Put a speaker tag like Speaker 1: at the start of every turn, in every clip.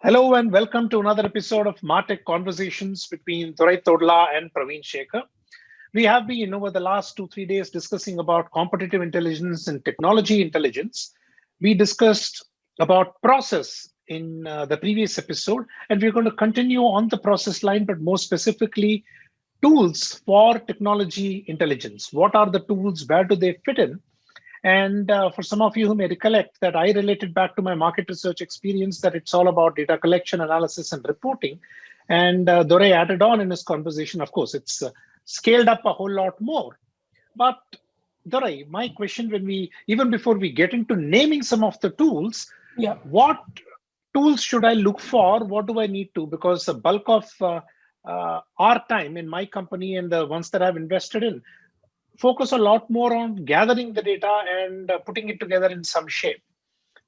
Speaker 1: Hello and welcome to another episode of Martech Conversations between Dorai Thodla and Pravin Shekar. We have been over the last 2-3 days discussing about competitive intelligence and technology intelligence. We discussed about process in the previous episode, and we're going to continue on the process line, but more specifically, tools for technology intelligence. What are the tools? Where do they fit in? And for some of you who may recollect that I related back to my market research experience that it's all about data collection, analysis, and reporting. And Dorai added on in his conversation, of course, it's scaled up a whole lot more. But Dorai, my question even before we get into naming some of the tools, what tools should I look for? What do I need to? Because the bulk of our time in my company and the ones that I've invested in focus a lot more on gathering the data and putting it together in some shape.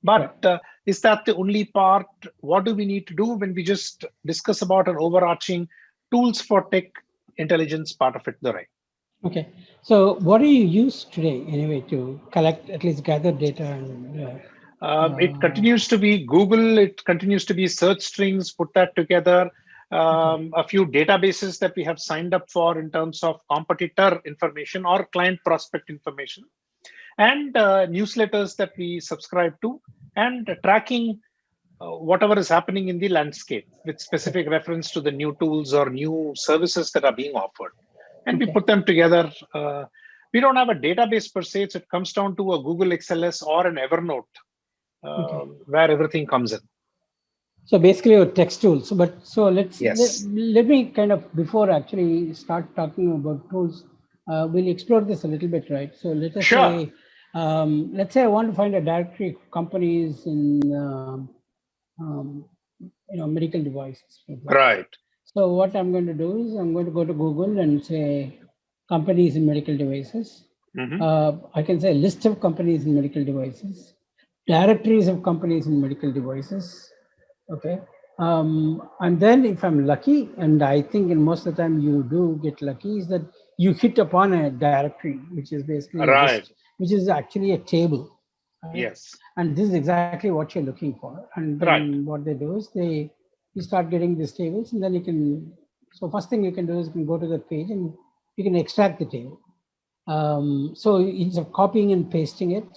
Speaker 1: But is that the only part? What do we need to do when we just discuss about an overarching tools for tech intelligence part of it, Dorai?
Speaker 2: Okay. So what do you use today anyway to collect, at least gather data? And
Speaker 1: it continues to be Google. It continues to be search strings, put that together. A few databases that we have signed up for in terms of competitor information or client prospect information, and newsletters that we subscribe to, and tracking whatever is happening in the landscape with specific reference to the new tools or new services that are being offered. And we put them together. We don't have a database per se, so it comes down to a Google XLS or an Evernote where everything comes in.
Speaker 2: So basically your text tools. Let me kind of, before actually start talking about tools, we'll explore this a little bit, right? So let us say, let's say I want to find a directory of companies in medical devices.
Speaker 1: Right.
Speaker 2: So what I'm going to do is I'm going to go to Google and say companies in medical devices. I can say list of companies in medical devices, directories of companies in medical devices. Okay. And then if I'm lucky, and I think in most of the time you do get lucky, is that you hit upon a directory, which is basically a list, which is actually a table.
Speaker 1: Right? Yes.
Speaker 2: And this is exactly what you're looking for. And then what they do is you start getting these tables, and then you can. So first thing you can do is you can go to the page and you can extract the table. So instead of copying and pasting it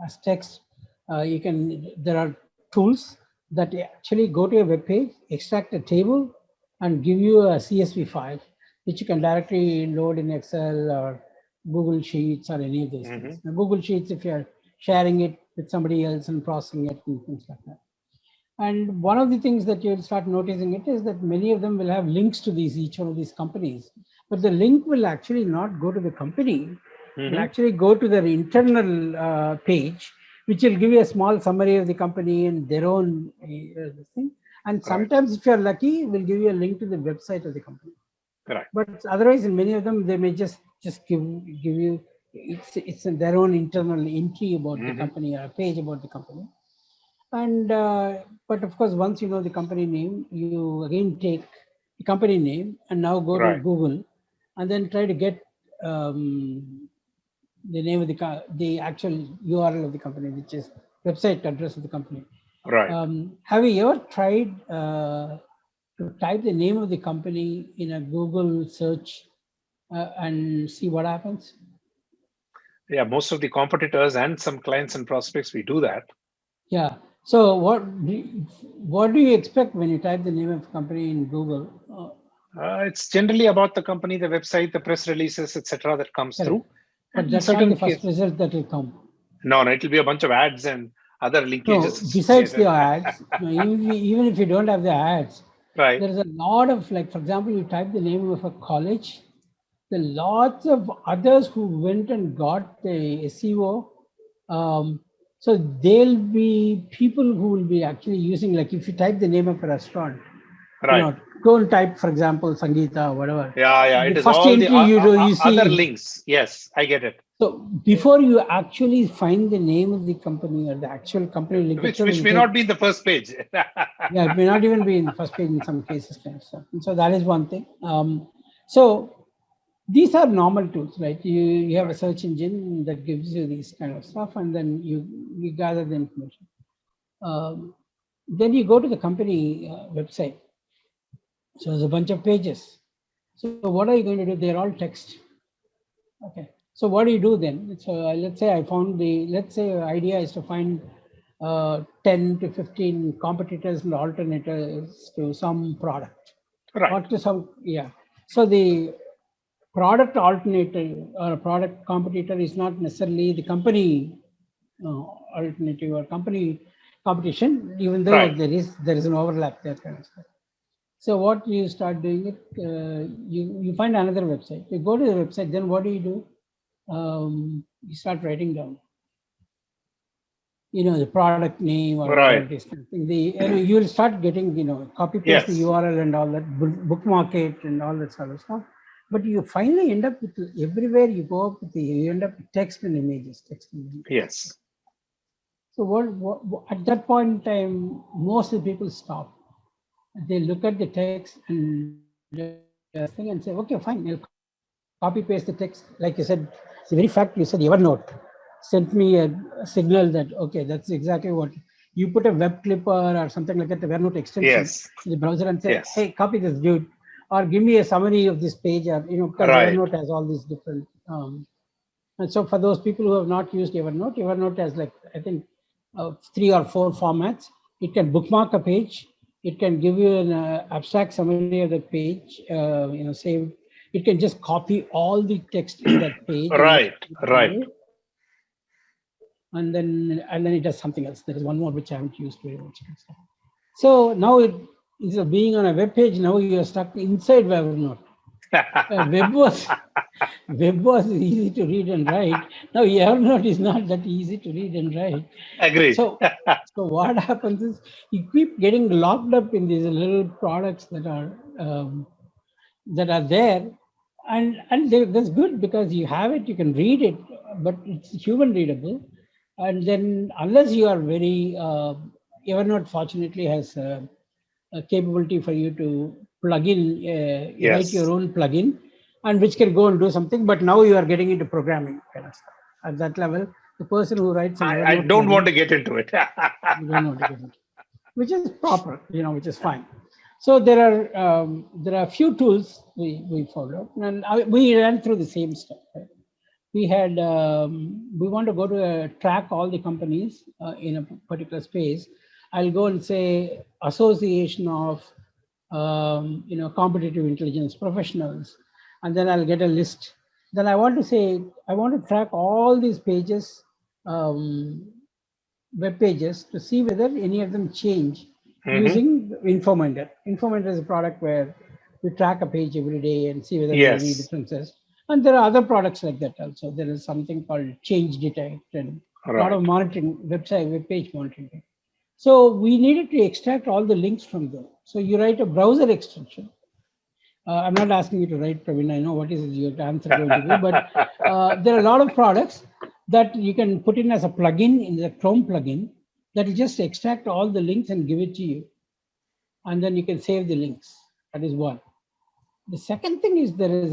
Speaker 2: as text, there are tools that actually go to a web page, extract a table, and give you a CSV file, which you can directly load in Excel or Google Sheets or any of those things. Now, Google Sheets, if you're sharing it with somebody else and processing it and things like that. And one of the things that you'll start noticing it is that many of them will have links to each one of these companies, but the link will actually not go to the company. It will actually go to their internal page, which will give you a small summary of the company and their own thing. And sometimes, if you're lucky, it will give you a link to the website of the company.
Speaker 1: Correct.
Speaker 2: But otherwise, in many of them, they may just give you it's their own internal entry about the company or a page about the company. And but of course, once you know the company name, you again take the company name and now go to Google, and then try to get the name of the actual URL of the company, which is website address of the company.
Speaker 1: Right.
Speaker 2: Have you ever tried to type the name of the company in a Google search and see what happens?
Speaker 1: Yeah, most of the competitors and some clients and prospects, we do that.
Speaker 2: Yeah. So what do you expect when you type the name of a company in Google?
Speaker 1: It's generally about the company, the website, the press releases, etc. that comes through.
Speaker 2: But that's not the first result that will come.
Speaker 1: No, it'll be a bunch of ads and other linkages.
Speaker 2: No, besides the ads, even if you don't have the ads, there's a lot of, like, for example, you type the name of a college, there are lots of others who went and got the SEO. So there'll be people who will be actually using, like, if you type the name of a restaurant, don't type, for example, Sangeeta or whatever.
Speaker 1: Yeah. It
Speaker 2: the
Speaker 1: is
Speaker 2: first
Speaker 1: all
Speaker 2: entry
Speaker 1: the
Speaker 2: you see
Speaker 1: other links. Yes, I get it.
Speaker 2: So before you actually find the name of the company or the actual company link,
Speaker 1: which may not be in the first page.
Speaker 2: Yeah, it may not even be in the first page in some cases. And so that is one thing. So these are normal tools, right? You have a search engine that gives you these kind of stuff, and then you gather the information. then you go to the company website. So there's a bunch of pages. So what are you going to do? They're all text. Okay. So what do you do then? So let's say I found let's say the idea is to find 10 to 15 competitors and alternatives to some product.
Speaker 1: Right.
Speaker 2: Or to some, yeah. So the product alternative or a product competitor is not necessarily the company alternative or company competition, even though
Speaker 1: Right.
Speaker 2: there is an overlap there kind of stuff. So what you start doing it, you find another website. You go to the website, then what do? You start writing down, the product name or whatever
Speaker 1: Right.
Speaker 2: it is. You'll start getting, copy paste the
Speaker 1: Yes.
Speaker 2: URL and all that, bookmark it and all that sort of stuff. But you finally end up with everywhere you go up with you end up with text and images,
Speaker 1: Yes.
Speaker 2: So what at that point in time, most of the people stop. They look at the text and thing and say, okay, fine, I'll copy paste the text. Like you said, the very fact you said Evernote sent me a signal that, okay, that's exactly what you put a web clipper or something like that, the Evernote extension
Speaker 1: Yes.
Speaker 2: in the browser and say,
Speaker 1: Yes.
Speaker 2: hey, copy this, dude, or give me a summary of this page, or, because
Speaker 1: Right.
Speaker 2: Evernote has all these different, and so for those people who have not used Evernote has like, I think, 3 or 4 formats. It can bookmark a page. It can give you an abstract summary of the page, saved. It can just copy all the text in that page and
Speaker 1: Right. Right.
Speaker 2: and then it does something else. There is one more which I haven't used very much. So now instead of being on a web page, now you are stuck inside Evernote. Web was web was easy to read and write. Now Evernote is not that easy to read and write.
Speaker 1: Agreed.
Speaker 2: So what happens is you keep getting locked up in these little products that are there, and that's good because you have it, you can read it, but it's human readable. And then unless you are very Evernote fortunately has a capability for you to plug in, you write
Speaker 1: Yes.
Speaker 2: your own plugin, and which can go and do something. But now you are getting into programming kind of stuff. At that level, the person who writes an
Speaker 1: I
Speaker 2: Evernote
Speaker 1: don't want
Speaker 2: plugin,
Speaker 1: to get into it.
Speaker 2: you don't want to get into, which is proper, which is fine. So there are a few tools we followed, and we ran through the same stuff. Right? We want to go to track all the companies in a particular space. I'll go and say association of competitive intelligence professionals, and then I'll get a list. Then I want to say I want to track all these pages, web pages, to see whether any of them change
Speaker 1: Mhm.
Speaker 2: using Infominder. Infominder is a product where we track a page every day and see whether there are any
Speaker 1: Yes.
Speaker 2: differences. And there are other products like that also. There is something called Change Detect and a lot
Speaker 1: Right.
Speaker 2: of monitoring, web page monitoring. So we needed to extract all the links from there. So you write a browser extension. I'm not asking you to write, Pravin. I know what is your answer going to be, but there are a lot of products that you can put in as a plugin in the Chrome plugin that will just extract all the links and give it to you. And then you can save the links. That is one. The second thing is there is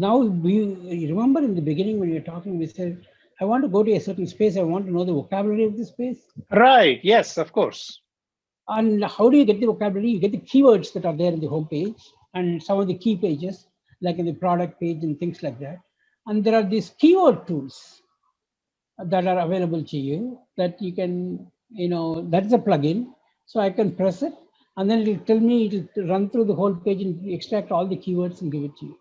Speaker 2: now you remember in the beginning when you're talking, we said, I want to go to a certain space. I want to know the vocabulary of the space.
Speaker 1: Right. Yes, of course.
Speaker 2: And how do you get the vocabulary? You get the keywords that are there in the home page and some of the key pages, like in the product page and things like that. And there are these keyword tools that are available to you that you can, that's a plugin. So I can press it and then it'll tell me, it'll run through the whole page and extract all the keywords and give it to you.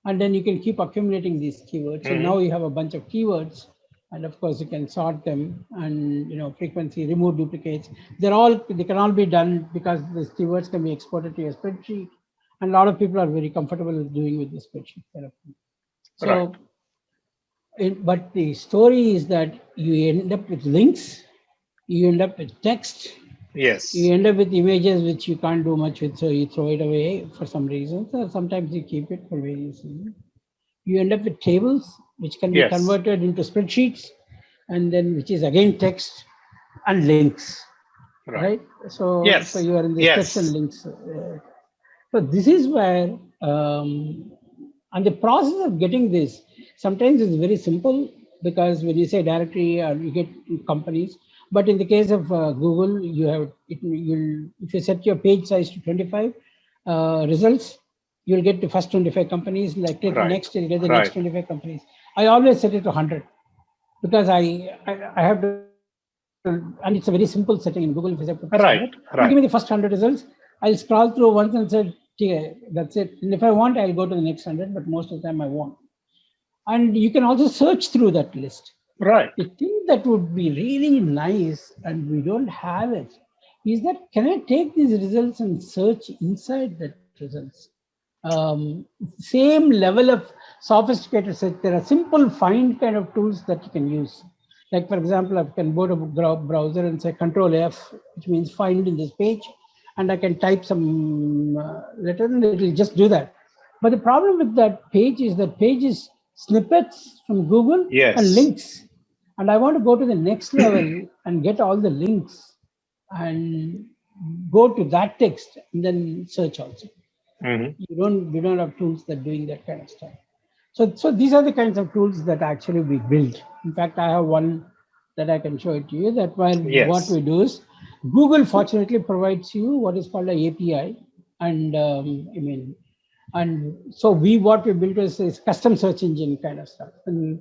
Speaker 2: And then you can keep accumulating these keywords. So now you have a bunch of keywords, and of course you can sort them and frequency, remove duplicates. They can all be done because these keywords can be exported to a spreadsheet, and a lot of people are very comfortable with doing with the spreadsheet kind of thing.
Speaker 1: Right.
Speaker 2: So, but the story is that you end up with links, you end up with text,
Speaker 1: Yes.
Speaker 2: you end up with images which you can't do much with, so you throw it away for some reason. So sometimes you keep it for various reasons. You end up with tables which can be
Speaker 1: Yes.
Speaker 2: converted into spreadsheets, and then which is again text and links, right? So
Speaker 1: Yes.
Speaker 2: you are in this text and
Speaker 1: Yes.
Speaker 2: links. So this is where, and the process of getting this sometimes is very simple, because when you say directory or you get companies, But in the case of Google, you have if you set your page size to 25 results, you'll get the first 25 companies. Like click next, you'll get the next 25 companies. I always set it to 100 because I have to, and it's a very simple setting in Google. If I say put 100, give me the first 100 results. I'll scroll through once and say, okay, that's it. And if I want, I'll go to the next 100, but most of the time I won't. And you can also search through that list.
Speaker 1: Right.
Speaker 2: The thing that would be really nice, and we don't have it, is that can I take these results and search inside that results? Same level of sophisticated search. There are simple find kind of tools that you can use. Like for example, I can go to a browser and say Control F, which means find in this page, and I can type some letter and it will just do that. But the problem with that page is snippets from Google and links. And I want to go to the next level and get all the links and go to that text and then search also. You don't have tools that doing that kind of stuff. So these are the kinds of tools that actually we build. In fact, I have one that I can show it to you. That what we do is Google fortunately provides you what is called an API, and and so what we built is custom search engine kind of stuff, and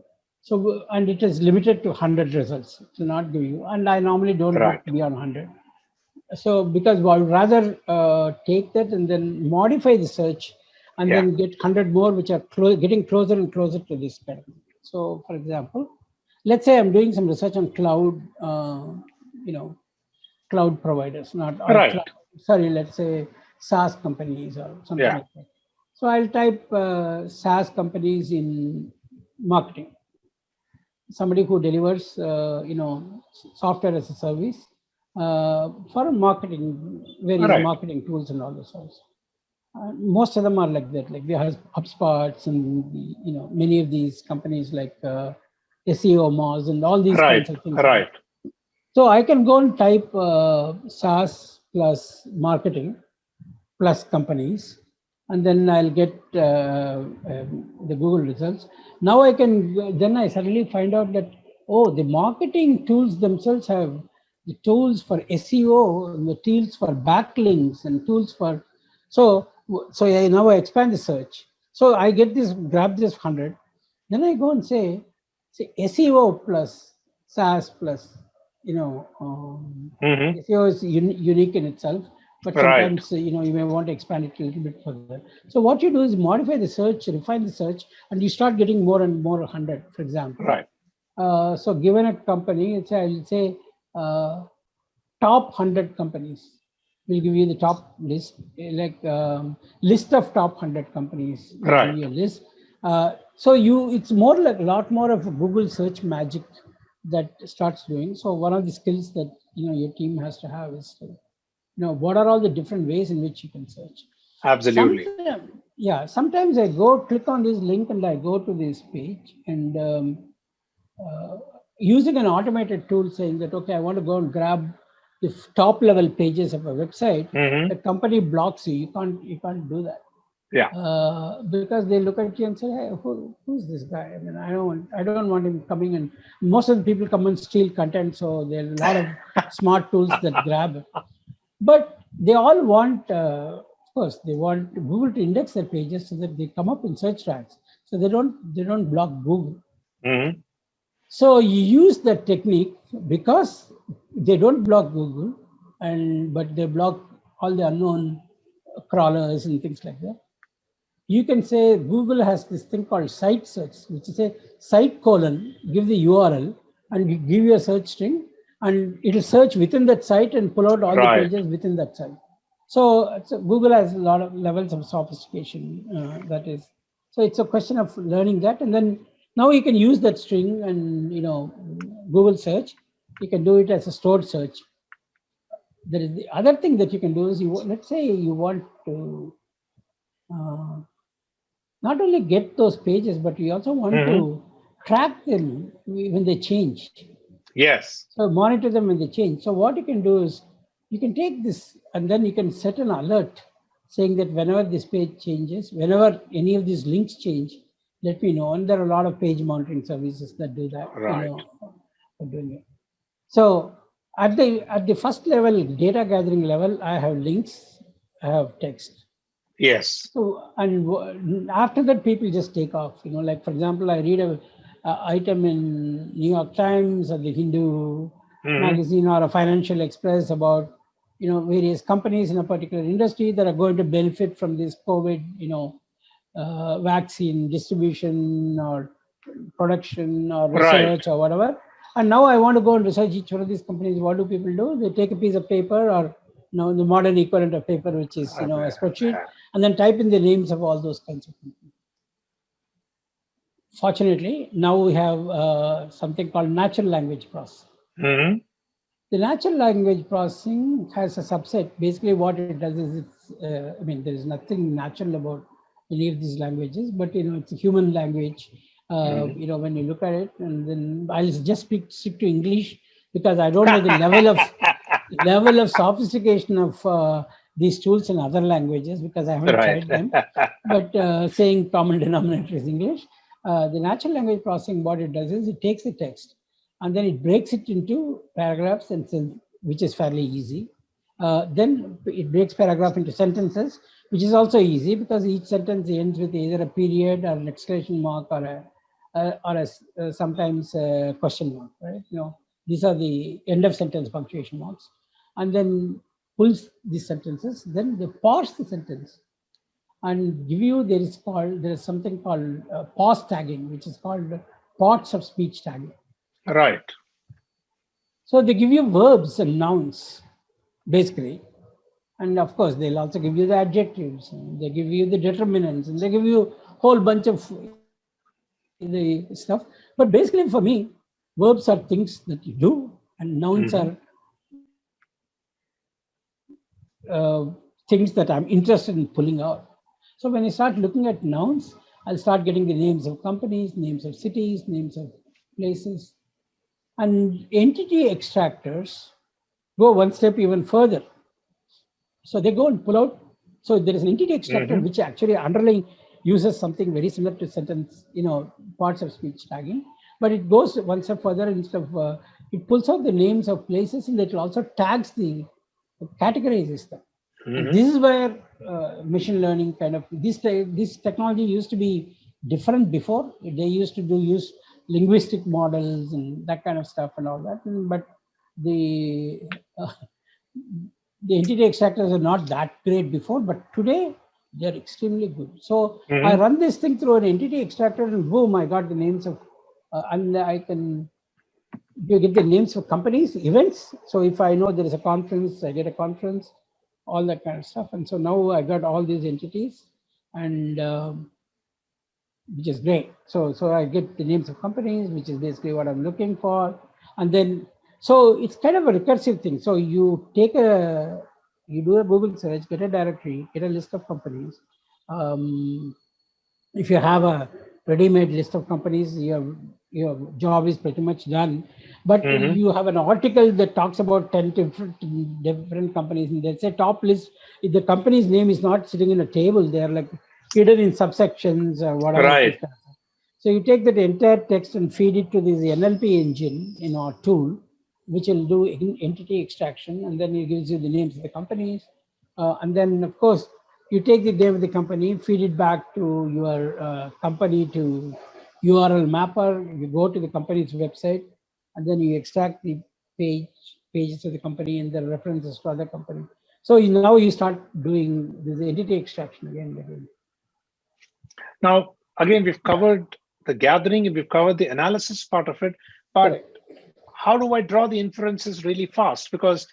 Speaker 2: it is limited to 100 results. It will not give you, and I normally don't go beyond 100. So because I would rather take that and then modify the search and then get 100 more, which are getting closer and closer to this kind of thing. So for example, let's say I'm doing some research on cloud, cloud providers, let's say SaaS companies or something like that. So I'll type SaaS companies in marketing. Somebody who delivers, software as a service for marketing, various marketing tools and all those sorts. Most of them are like that. Like we have HubSpots and many of these companies like SEO Moz and all these kinds of things.
Speaker 1: Right.
Speaker 2: So I can go and type SaaS plus marketing plus companies, and then I'll get the Google results. Now I suddenly find out that, the marketing tools themselves have the tools for SEO, and the tools for backlinks, and tools for, now I expand the search. So I grab this 100, then I go and say SEO plus SaaS plus, SEO is unique in itself. But sometimes, you may want to expand it a little bit further. So what you do is modify the search, refine the search, and you start getting more and more 100, for example. So given a company, I'll say top 100 companies. Will give you the top list, like list of top 100 companies. Give you a list. So it's more like a lot more of a Google search magic that starts doing. So one of the skills that your team has to have is to, what are all the different ways in which you can search?
Speaker 1: Absolutely.
Speaker 2: Sometimes I go click on this link and I go to this page, and using an automated tool saying that, okay, I want to go and grab the top level pages of a website, the company blocks you. You can't do that. Because they look at you and say, hey, who's this guy? I mean, I don't want him coming in. Most of the people come and steal content, so there are a lot of smart tools that grab it. But they all want, of course, they want Google to index their pages so that they come up in search ranks. So they don't block Google. So you use that technique because they don't block Google, but they block all the unknown crawlers and things like that. You can say Google has this thing called site search, which is a site : give the URL and give you a search string, and it'll search within that site and pull out all the pages within that site. So Google has a lot of levels of sophistication. So it's a question of learning that, and then now you can use that string and Google search. You can do it as a stored search. There is the other thing that you can do is let's say you want to not only get those pages, but you also want to track them when they change.
Speaker 1: Yes.
Speaker 2: So monitor them when they change. So what you can do is you can take this and then you can set an alert saying that whenever this page changes, whenever any of these links change, let me know. And there are a lot of page monitoring services that do that. Doing it. So At the first level, data gathering level, I have links, I have text.
Speaker 1: Yes.
Speaker 2: So, and after that, people just take off. Like for example, I read a item in New York Times or the Hindu magazine or a Financial Express about various companies in a particular industry that are going to benefit from this COVID vaccine distribution or production or
Speaker 1: Right.
Speaker 2: research or whatever. And now I want to go and research each one of these companies. What do people do? They take a piece of paper or the modern equivalent of paper, which is a spreadsheet, and then type in the names of all those kinds of companies. Fortunately, now we have something called natural language processing. The natural language processing has a subset. Basically, what it does is there is nothing natural about any of these languages, but it's a human language. When you look at it, and then I'll just stick to English because I don't know the level of sophistication of these tools in other languages because I haven't tried them. But saying common denominator is English. The natural language processing, what it does is it takes the text and then it breaks it into paragraphs, which is fairly easy. Then it breaks paragraph into sentences, which is also easy because each sentence ends with either a period or an exclamation mark or sometimes a question mark, right? These are the end of sentence punctuation marks, and then pulls these sentences. Then they parse the sentence and give you there is something called pause tagging, which is called parts of speech tagging.
Speaker 1: Right.
Speaker 2: So they give you verbs and nouns, basically. And of course, they'll also give you the adjectives, and they give you the determinants, and they give you a whole bunch of the stuff. But basically, for me, verbs are things that you do, and nouns are things that I'm interested in pulling out. So when I start looking at nouns, I'll start getting the names of companies, names of cities, names of places. And entity extractors go one step even further. So they go and pull out. So there is an entity extractor which actually underlying uses something very similar to sentence, parts of speech tagging, but it goes one step further. Instead of it pulls out the names of places, and it also tags categorizes them. And this is where machine learning kind of this technology used to be different before. They used to use linguistic models and that kind of stuff and all that, but the entity extractors are not that great before, but today they're extremely good. So I run this thing through an entity extractor, and boom, I got the names of, and I can get the names of companies, events. So if I know there is a conference, I get a conference, all that kind of stuff. And so now I got all these entities, and which is great. So I get the names of companies, which is basically what I'm looking for, and then. So it's kind of a recursive thing. So you you do a Google search, get a directory, get a list of companies. If you have a ready-made list of companies, your job is pretty much done. But you have an article that talks about 10 different companies, and there's a top list. If the company's name is not sitting in a table, they're like hidden in subsections or whatever.
Speaker 1: Right.
Speaker 2: So you take that entire text and feed it to this NLP engine in our tool, which will do entity extraction, and then it gives you the names of the companies. And then, of course, you take the name of the company, feed it back to your company to URL mapper. You go to the company's website, and then you extract the pages of the company and the references to other company. So now you start doing this entity extraction again.
Speaker 1: Now, again, we've covered the gathering and we've covered the analysis part of it, but
Speaker 2: Correct.
Speaker 1: How do I draw the inferences really fast? Because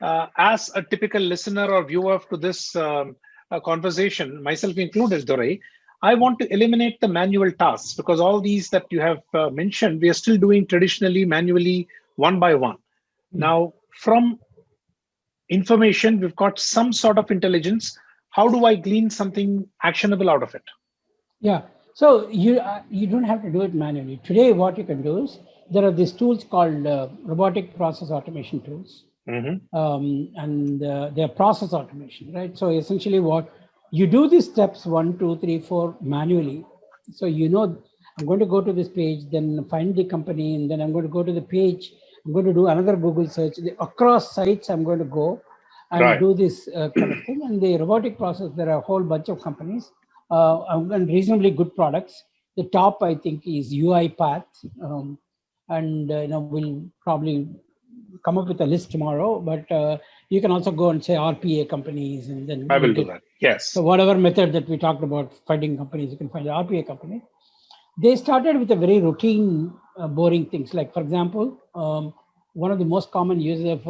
Speaker 1: as a typical listener or viewer to this conversation, myself included, Dorai, I want to eliminate the manual tasks because all these that you have mentioned, we are still doing traditionally, manually, one by one. Now, from information, we've got some sort of intelligence. How do I glean something actionable out of it?
Speaker 2: Yeah. So you don't have to do it manually. Today, what you can do is there are these tools called robotic process automation tools, and they're process automation, right? So essentially, what you do these steps 1, 2, 3, 4 manually. So I'm going to go to this page, then find the company, and then I'm going to go to the page I'm going to do another Google search. Across sites, I'm going to go and do this kind of thing. And the robotic process, there are a whole bunch of companies and reasonably good products. The top, I think, is UiPath. And we'll probably come up with a list tomorrow, but you can also go and say RPA companies, and then
Speaker 1: I will do that. Yes.
Speaker 2: So whatever method that we talked about finding companies, you can find the RPA company. They started with a very routine, boring things. Like, for example, one of the most common uses of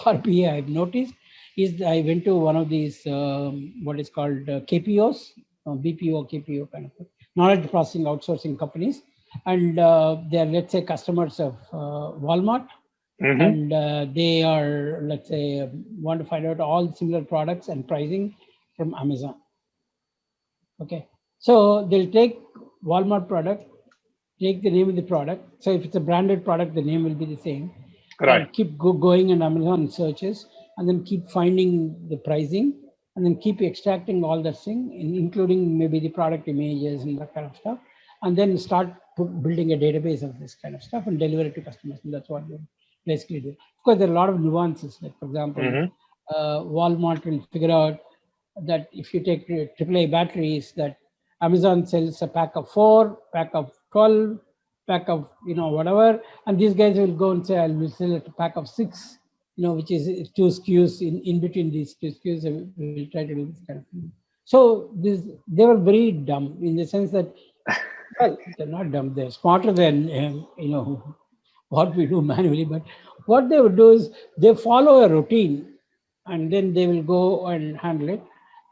Speaker 2: RPA I've noticed is I went to one of these, what is called KPOs, BPO, KPO kind of thing, knowledge processing outsourcing companies. And they're, let's say, customers of Walmart. And they are, let's say, want to find out all similar products and pricing from Amazon. Okay. So they'll take Walmart product, take the name of the product. So if it's a branded product, the name will be the same.
Speaker 1: Right.
Speaker 2: Keep going in Amazon searches, and then keep finding the pricing, and then keep extracting all that thing, including maybe the product images and that kind of stuff, and then start building a database of this kind of stuff and deliver it to customers. And that's what they basically do. Of course, there are a lot of nuances. Like, for example, Walmart will figure out that if you take AAA batteries, that Amazon sells a pack of 4, pack of 12, pack of whatever, and these guys will go and say, I will sell a pack of 6, which is 2 SKUs in between these 2 SKUs. We will try to do this kind of thing. So they were very dumb in the sense that, well, they're not dumb, they're smarter than what we do manually. But what they would do is they follow a routine, and then they will go and handle it.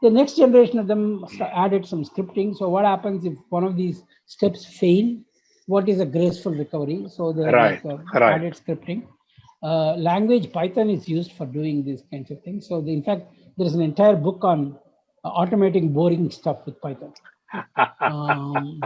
Speaker 2: The next generation of them added some scripting. So what happens if one of these steps fail? What is a graceful recovery? So they added scripting. Language Python is used for doing these kinds of things. So in fact, there's an entire book on automating boring stuff with Python.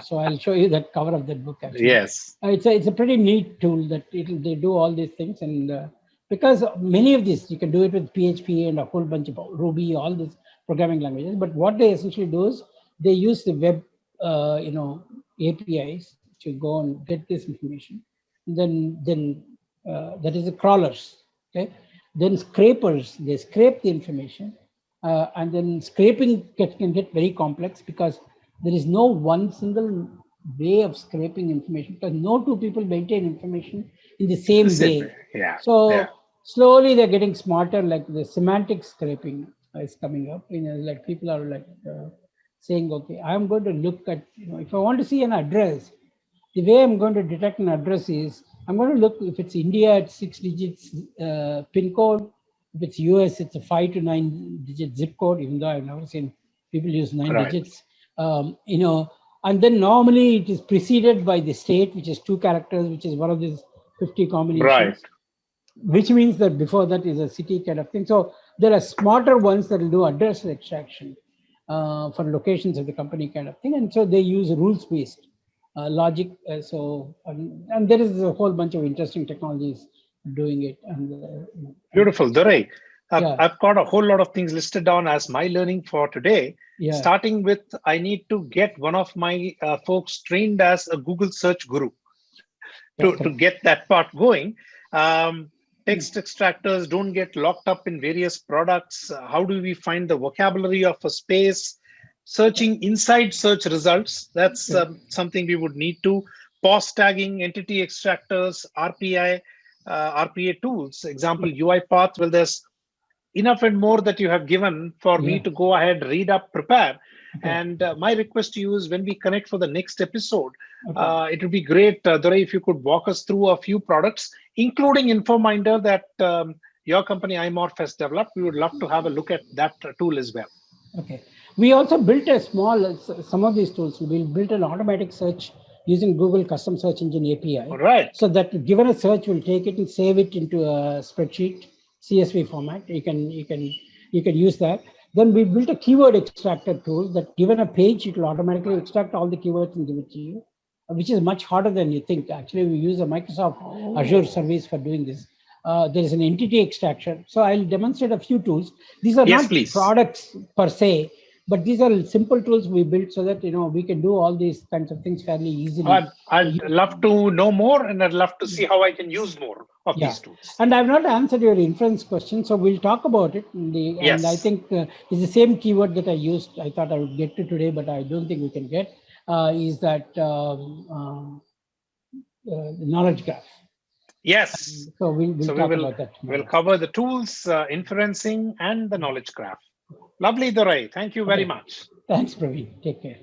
Speaker 2: So I'll show you that cover of that book. Actually,
Speaker 1: yes,
Speaker 2: it's a pretty neat tool that they do all these things, and because many of these you can do it with PHP and a whole bunch of Ruby, all these programming languages. But what they essentially do is they use the web, APIs to go and get this information. And then that is the crawlers. Okay, then scrapers, they scrape the information, and then scraping can get very complex because there is no one single way of scraping information, because no two people maintain information in the same way.
Speaker 1: Yeah.
Speaker 2: So slowly they're getting smarter. Like the semantic scraping is coming up. Like people are like saying, okay, I'm going to look at, if I want to see an address, the way I'm going to detect an address is I'm going to look if it's India at 6 digits pin code. If it's US, it's a 5 to 9 digit zip code, even though I've never seen people use 9 digits. And then normally it is preceded by the state, which is 2 characters, which is one of these 50 combinations, which means that before that is a city kind of thing. So there are smarter ones that will do address extraction for locations of the company kind of thing. And so they use rules-based logic. And there is a whole bunch of interesting technologies doing it. And
Speaker 1: beautiful, Dorai. I've got a whole lot of things listed down as my learning for today. Starting with, I need to get one of my folks trained as a Google search guru to get that part going. Text extractors don't get locked up in various products. How do we find the vocabulary of a space? Searching inside search results, that's something we would need to. Pause tagging, entity extractors, RPA tools. Example, UiPath. Well, there's enough and more that you have given for me to go ahead, read up, prepare. And my request to you is when we connect for the next episode, it would be great, Dorai, if you could walk us through a few products, including InfoMinder that your company iMorph has developed. We would love to have a look at that tool as well.
Speaker 2: Okay. We also built some of these tools. We built an automatic search using Google Custom Search Engine API. So that given a search, we'll take it and save it into a spreadsheet, CSV format. You can use that. Then we built a keyword extractor tool that given a page, it will automatically extract all the keywords and give it to you, which is much harder than you think. Actually, we use a Microsoft Azure service for doing this. There is an entity extraction. So I'll demonstrate a few tools. These are not products per se. But these are simple tools we built so that we can do all these kinds of things fairly easily.
Speaker 1: I'd love to know more, and I'd love to see how I can use more of these tools.
Speaker 2: And I've not answered your inference question, so we'll talk about it. And I think it's the same keyword that I used. I thought I would get to today, but I don't think we can get. Is that knowledge graph?
Speaker 1: Yes.
Speaker 2: So we'll talk about that tomorrow.
Speaker 1: We'll cover the tools, inferencing, and the knowledge graph. Lovely, Dorai. Thank you very much.
Speaker 2: Thanks, Pravin. Take care.